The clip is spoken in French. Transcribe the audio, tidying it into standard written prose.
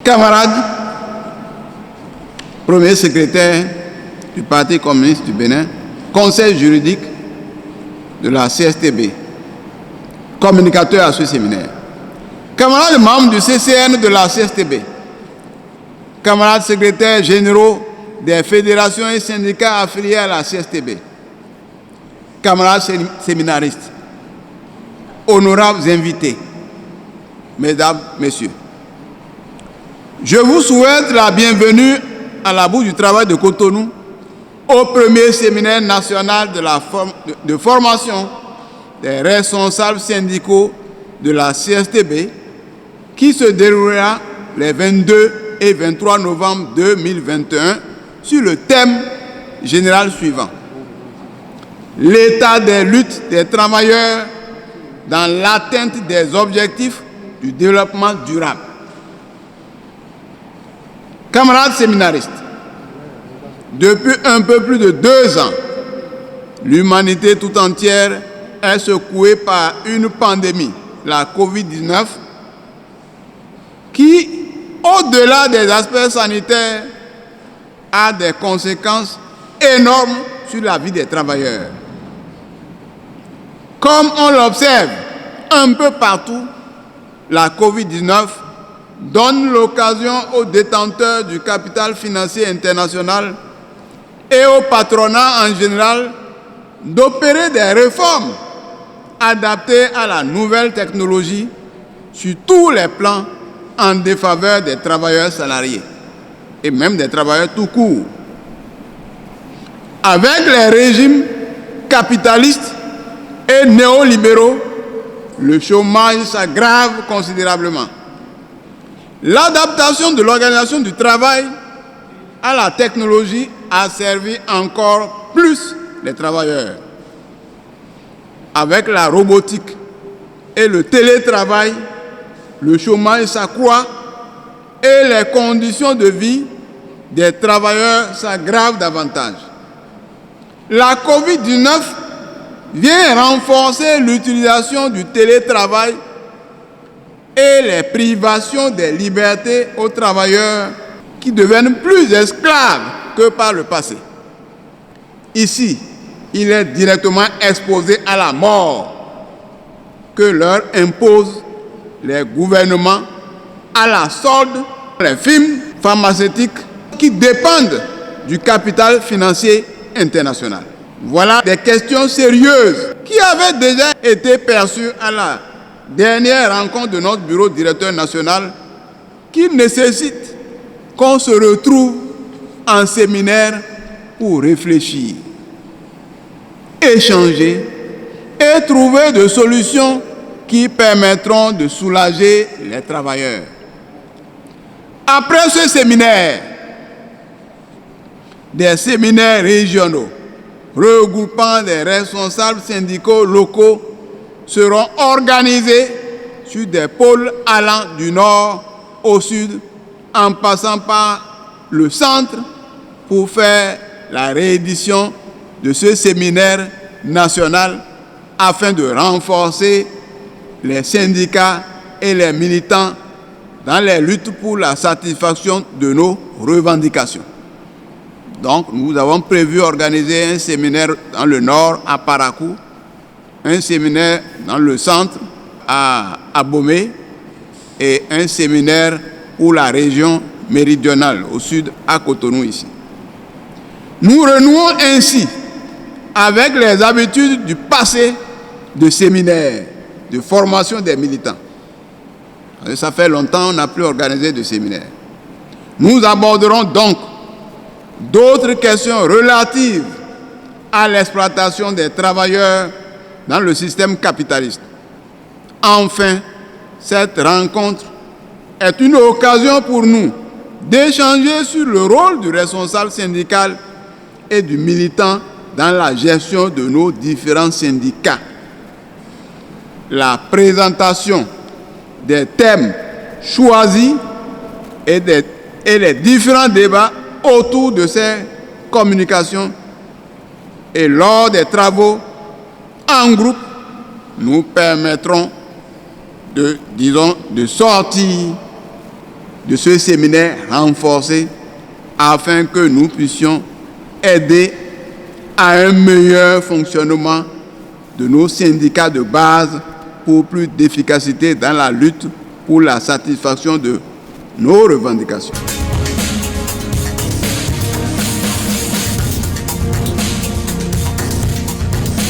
camarade, premier secrétaire du Parti communiste du Bénin, conseil juridique de la CSTB, communicateur à ce séminaire. Camarades membres du CCN de la CSTB, camarades secrétaires généraux des fédérations et syndicats affiliés à la CSTB, camarades séminaristes, honorables invités, mesdames, messieurs, je vous souhaite la bienvenue à la Bourse du travail de Cotonou, au premier séminaire national de formation des responsables syndicaux de la CSTB qui se déroulera les 22 et 23 novembre 2021 sur le thème général suivant: l'état des luttes des travailleurs dans l'atteinte des objectifs du développement durable. Camarades séminaristes, depuis un peu plus de 2 ans, l'humanité tout entière est secouée par une pandémie, la COVID-19, qui, au-delà des aspects sanitaires, a des conséquences énormes sur la vie des travailleurs. Comme on l'observe un peu partout, la COVID-19 donne l'occasion aux détenteurs du capital financier international et au patronat en général d'opérer des réformes adaptées à la nouvelle technologie sur tous les plans en défaveur des travailleurs salariés et même des travailleurs tout court. Avec les régimes capitalistes et néolibéraux, le chômage s'aggrave considérablement. L'adaptation de l'organisation du travail à la technologie a servi encore plus les travailleurs. Avec la robotique et le télétravail, le chômage s'accroît et les conditions de vie des travailleurs s'aggravent davantage. La COVID-19 vient renforcer l'utilisation du télétravail et les privations des libertés aux travailleurs qui deviennent plus esclaves que par le passé. Ici, il est directement exposé à la mort que leur imposent les gouvernements à la solde des firmes pharmaceutiques qui dépendent du capital financier international. Voilà des questions sérieuses qui avaient déjà été perçues à la dernière rencontre de notre bureau directeur national, qui nécessitent qu'on se retrouve en séminaire pour réfléchir, échanger et trouver des solutions qui permettront de soulager les travailleurs. Après ce séminaire, des séminaires régionaux regroupant des responsables syndicaux locaux seront organisés sur des pôles allant du nord au sud, en passant par le centre, pour faire la réédition de ce séminaire national afin de renforcer les syndicats et les militants dans les luttes pour la satisfaction de nos revendications. Donc, nous avons prévu organiser un séminaire dans le nord, à Parakou, un séminaire dans le centre, à Abomey, et un séminaire pour la région méridionale, au sud, à Cotonou, ici. Nous renouons ainsi avec les habitudes du passé de séminaires, de formation des militants. Ça fait longtemps qu'on n'a plus organisé de séminaires. Nous aborderons donc d'autres questions relatives à l'exploitation des travailleurs dans le système capitaliste. Enfin, cette rencontre est une occasion pour nous d'échanger sur le rôle du responsable syndical et du militant dans la gestion de nos différents syndicats. La présentation des thèmes choisis et les différents débats autour de ces communications et lors des travaux en groupe nous permettront de sortir de ce séminaire renforcé afin que nous puissions aider à un meilleur fonctionnement de nos syndicats de base pour plus d'efficacité dans la lutte pour la satisfaction de nos revendications.